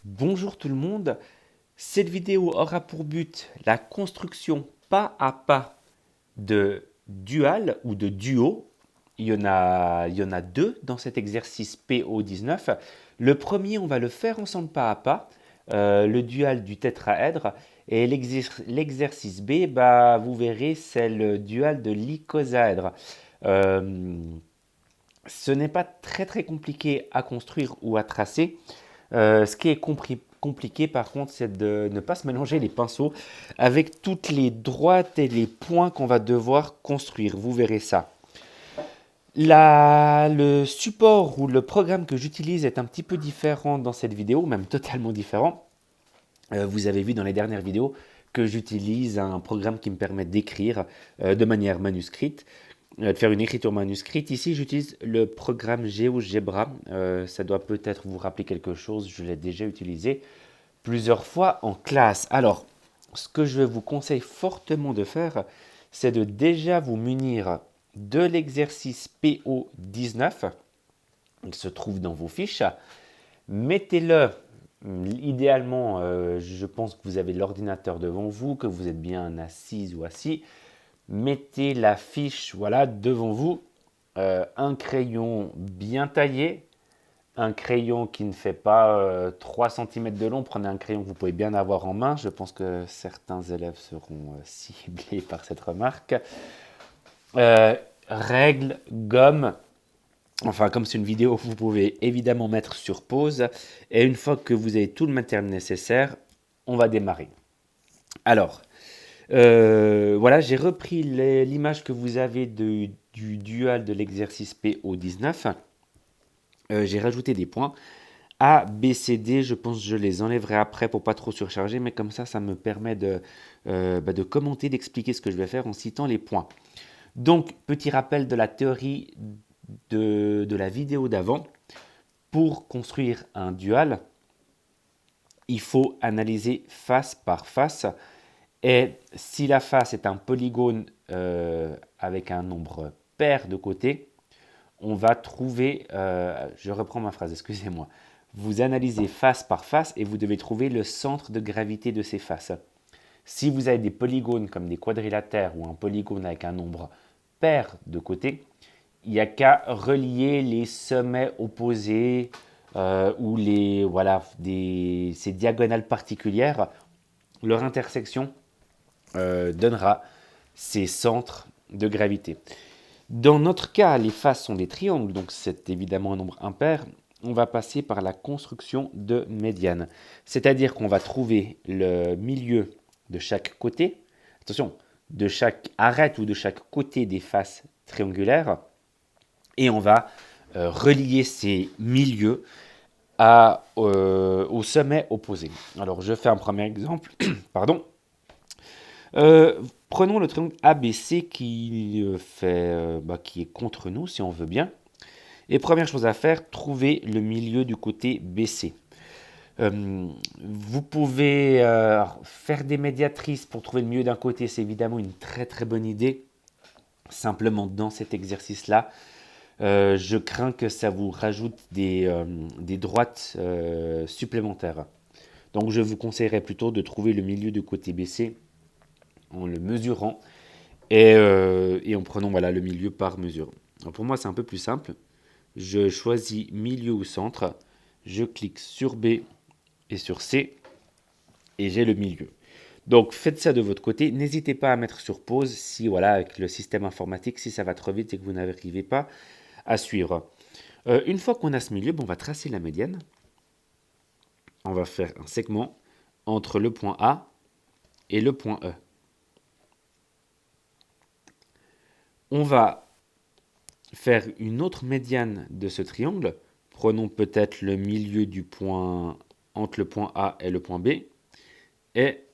Bonjour tout le monde, cette vidéo aura pour but la construction pas à pas de dual ou de duo. Il y en a deux dans cet exercice PO19. Le premier, on va le faire ensemble pas à pas, le dual du tétraèdre. Et l'exercice B, bah, vous verrez, c'est le dual de l'icosaèdre. Euh, Ce n'est pas très très compliqué à construire ou à tracer. Ce qui est compliqué par contre, c'est de ne pas se mélanger les pinceaux avec toutes les droites et les points qu'on va devoir construire. Vous verrez ça. Le support ou le programme que j'utilise est un petit peu différent dans cette vidéo, même totalement différent. Vous avez vu dans les dernières vidéos que j'utilise un programme qui me permet d'écrire de manière manuscrite, de faire une écriture manuscrite. Ici, j'utilise le programme GeoGebra. Ça doit peut-être vous rappeler quelque chose, je l'ai déjà utilisé plusieurs fois en classe. Alors, ce que je vous conseille fortement de faire, c'est de déjà vous munir de l'exercice PO19. Il se trouve dans vos fiches. Mettez-le, idéalement, je pense que vous avez l'ordinateur devant vous, que vous êtes bien assise ou assis. Mettez la fiche voilà, devant vous, un crayon bien taillé, un crayon qui ne fait pas 3 cm de long. Prenez un crayon que vous pouvez bien avoir en main. Je pense que certains élèves seront ciblés par cette remarque. Euh, Règles, gomme. Enfin, comme c'est une vidéo, vous pouvez évidemment mettre sur pause. Et une fois que vous avez tout le matériel nécessaire, on va démarrer. Alors, voilà, j'ai repris l'image que vous avez du dual de l'exercice PO19. J'ai rajouté des points. A, B, C, D, je pense que je les enlèverai après pour pas trop surcharger, mais comme ça me permet de commenter, d'expliquer ce que je vais faire en citant les points. Donc, petit rappel de la théorie de la vidéo d'avant. Pour construire un dual, il faut analyser face par face. Et si la face est un polygone avec un nombre pair de côtés, on va trouver, je reprends ma phrase, excusez-moi, vous analysez face par face et vous devez trouver le centre de gravité de ces faces. Si vous avez des polygones comme des quadrilatères ou un polygone avec un nombre pair de côtés, il n'y a qu'à relier les sommets opposés ou ces diagonales particulières. Leur intersection donnera ces centres de gravité. Dans notre cas, les faces sont des triangles, donc c'est évidemment un nombre impair. On va passer par la construction de médianes. C'est-à-dire qu'on va trouver le milieu de chaque côté, attention, de chaque arête ou de chaque côté des faces triangulaires, et on va relier ces milieux au sommet opposé. Alors je fais un premier exemple, pardon. Prenons le triangle ABC qui est contre nous, si on veut bien. Et première chose à faire, trouver le milieu du côté BC. Vous pouvez faire des médiatrices pour trouver le milieu d'un côté, c'est évidemment une très très bonne idée. Simplement dans cet exercice-là, je crains que ça vous rajoute des droites supplémentaires. Donc je vous conseillerais plutôt de trouver le milieu du côté BC en le mesurant et en prenant voilà, le milieu par mesure. Alors pour moi, c'est un peu plus simple. Je choisis milieu ou centre, je clique sur B et sur C, et j'ai le milieu. Donc faites ça de votre côté. N'hésitez pas à mettre sur pause si, voilà, avec le système informatique, si ça va trop vite et que vous n'arrivez pas à suivre. Une fois qu'on a ce milieu, on va tracer la médiane. On va faire un segment entre le point A et le point E. On va faire une autre médiane de ce triangle. Prenons peut-être le milieu du point entre le point A et le point B. Et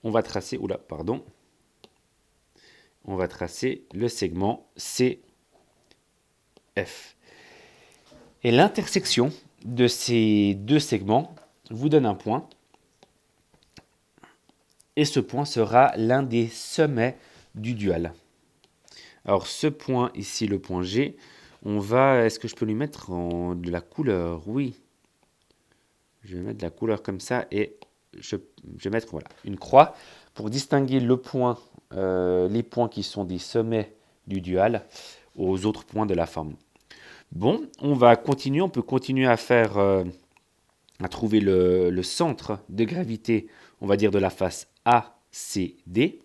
on va tracer, on va tracer le segment CF. Et l'intersection de ces deux segments vous donne un point. Et ce point sera l'un des sommets du dual. Alors ce point ici, le point G, est-ce que je peux lui mettre de la couleur? Oui. Je vais mettre de la couleur comme ça et je vais mettre voilà, une croix pour distinguer le point, les points qui sont des sommets du dual aux autres points de la forme. Bon, on va continuer, on peut continuer à faire, à trouver le centre de gravité, on va dire de la face ACD.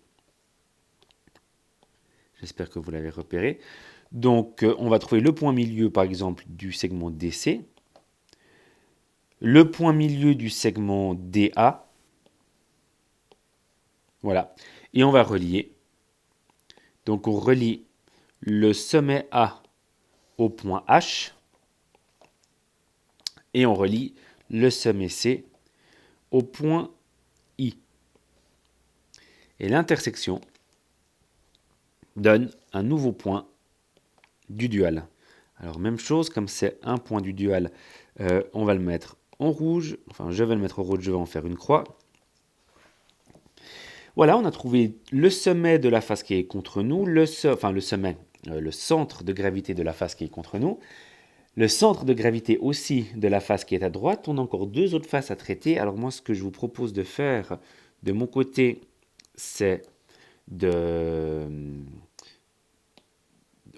J'espère que vous l'avez repéré. Donc, on va trouver le point milieu, par exemple, du segment DC, le point milieu du segment DA, voilà, et on va relier. Donc, on relie le sommet A au point H, et on relie le sommet C au point I. Et l'intersection donne un nouveau point du dual. Alors même chose, comme c'est un point du dual, on va le mettre en rouge, enfin je vais le mettre en rouge, je vais en faire une croix. Voilà, on a trouvé le sommet de la face qui est contre nous, le centre de gravité de la face qui est contre nous, le centre de gravité aussi de la face qui est à droite. On a encore deux autres faces à traiter. Alors moi, ce que je vous propose de faire de mon côté, c'est de...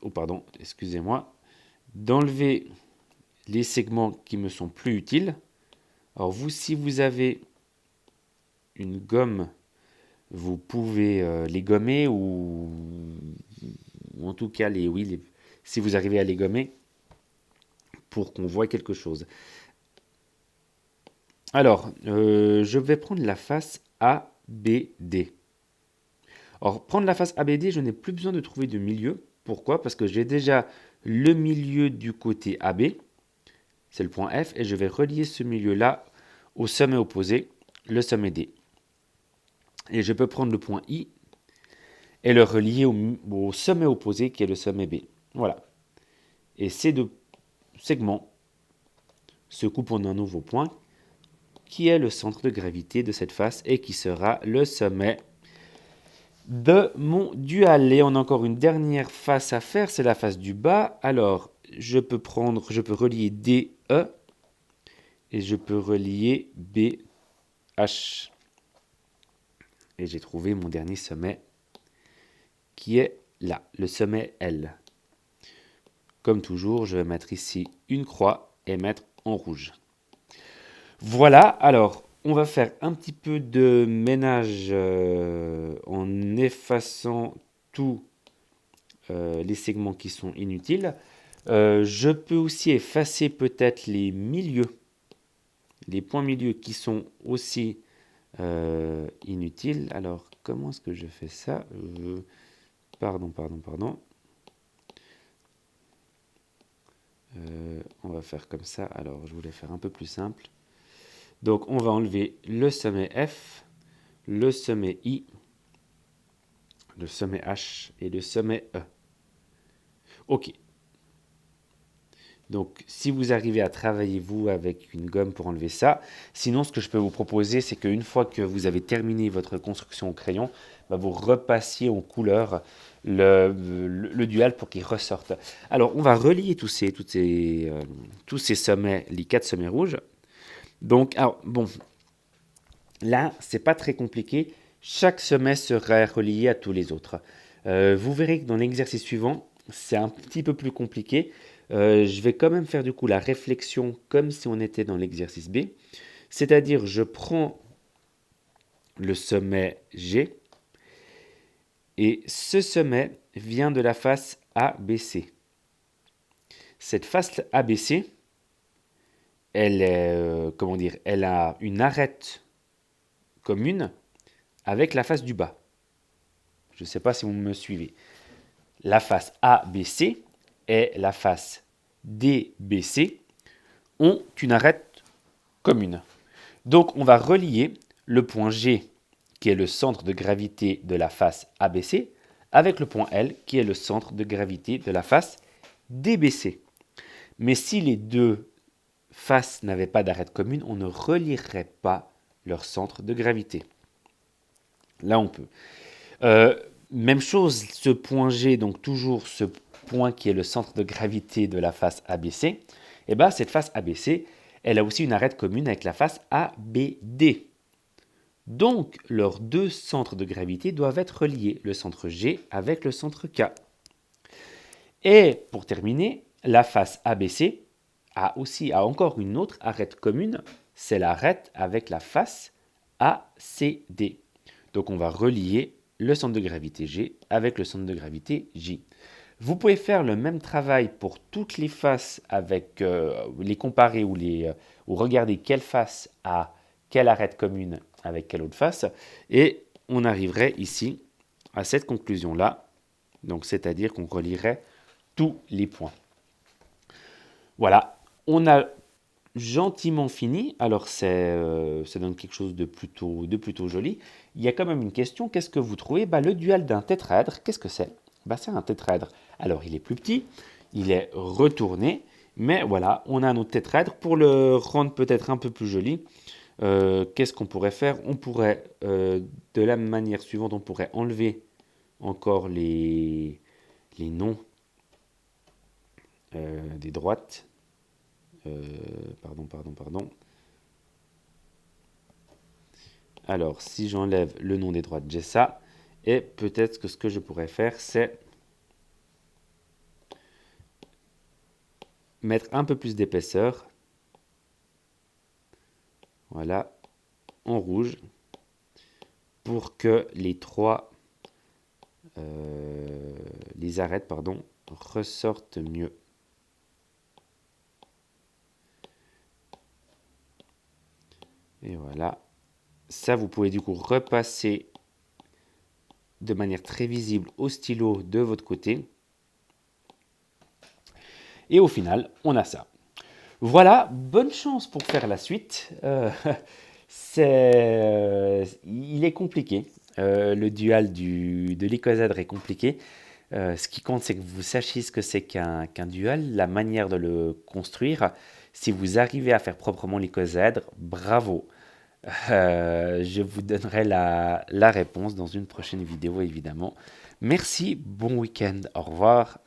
Oh pardon, excusez-moi. D'enlever les segments qui me sont plus utiles. Alors vous, si vous avez une gomme, vous pouvez les gommer ou en tout cas, si vous arrivez à les gommer pour qu'on voit quelque chose. Alors, je vais prendre la face ABD. Alors, prendre la face ABD, je n'ai plus besoin de trouver de milieu. Pourquoi? Parce que j'ai déjà le milieu du côté AB, c'est le point F, et je vais relier ce milieu-là au sommet opposé, le sommet D. Et je peux prendre le point I et le relier au sommet opposé, qui est le sommet B. Voilà. Et ces deux segments se coupent en un nouveau point, qui est le centre de gravité de cette face et qui sera le sommet de mon dual. Et on a encore une dernière face à faire, c'est la face du bas. Alors, je peux relier DE et je peux relier BH. Et j'ai trouvé mon dernier sommet qui est là, le sommet L. Comme toujours, je vais mettre ici une croix et mettre en rouge. Voilà, alors on va faire un petit peu de ménage en effaçant tous les segments qui sont inutiles. Je peux aussi effacer peut-être les milieux, les points milieux qui sont aussi inutiles. Alors, comment est-ce que je fais ça? Pardon. On va faire comme ça. Alors, je voulais faire un peu plus simple. Donc, on va enlever le sommet F, le sommet I, le sommet H et le sommet E. OK. Donc, si vous arrivez à travailler, vous, avec une gomme pour enlever ça, sinon, ce que je peux vous proposer, c'est qu'une fois que vous avez terminé votre construction au crayon, bah, vous repassiez en couleur le dual pour qu'il ressorte. Alors, on va relier tous ces sommets, les 4 sommets rouges. Donc, alors, bon, là, c'est pas très compliqué. Chaque sommet sera relié à tous les autres. Vous verrez que dans l'exercice suivant, c'est un petit peu plus compliqué. Je vais quand même faire du coup la réflexion comme si on était dans l'exercice B. C'est-à-dire, je prends le sommet G et ce sommet vient de la face ABC. Cette face ABC, elle a une arête commune avec la face du bas. Je ne sais pas si vous me suivez. La face ABC et la face DBC ont une arête commune. Donc on va relier le point G, qui est le centre de gravité de la face ABC, avec le point L, qui est le centre de gravité de la face DBC. Mais si les deux faces n'avaient pas d'arête commune, on ne relierait pas leur centre de gravité. Là, on peut. Même chose, ce point G, donc toujours ce point qui est le centre de gravité de la face ABC, et bien cette face ABC, Elle a aussi une arête commune avec la face ABD. Donc, leurs deux centres de gravité doivent être reliés, le centre G avec le centre K. Et pour terminer, la face ABC a encore une autre arête commune, c'est l'arête avec la face ACD. Donc on va relier le centre de gravité G avec le centre de gravité J. Vous pouvez faire le même travail pour toutes les faces avec les comparer ou regarder quelle face a quelle arête commune avec quelle autre face et on arriverait ici à cette conclusion-là. Donc c'est-à-dire qu'on relierait tous les points. Voilà, on a gentiment fini. Alors ça donne quelque chose de plutôt joli. Il y a quand même une question, qu'est-ce que vous trouvez? Le dual d'un tétraèdre, qu'est-ce que c'est? C'est un tétraèdre. Alors il est plus petit, il est retourné, mais voilà, on a un autre tétraèdre. Pour le rendre peut-être un peu plus joli, qu'est-ce qu'on pourrait faire? On pourrait, de la manière suivante, on pourrait enlever encore les noms des droites. Pardon. Alors, si j'enlève le nom des droites, j'ai ça. Et peut-être que ce que je pourrais faire, c'est mettre un peu plus d'épaisseur. Voilà, en rouge, pour que les arêtes, ressortent mieux. Et voilà. Ça, vous pouvez du coup repasser de manière très visible au stylo de votre côté. Et au final, on a ça. Voilà, bonne chance pour faire la suite. Il est compliqué. Le dual de l'icosèdre est compliqué. Ce qui compte, c'est que vous sachiez ce que c'est qu'un dual, la manière de le construire. Si vous arrivez à faire proprement l'icosèdre, bravo. Je vous donnerai la réponse dans une prochaine vidéo, évidemment. Merci, bon week-end, au revoir.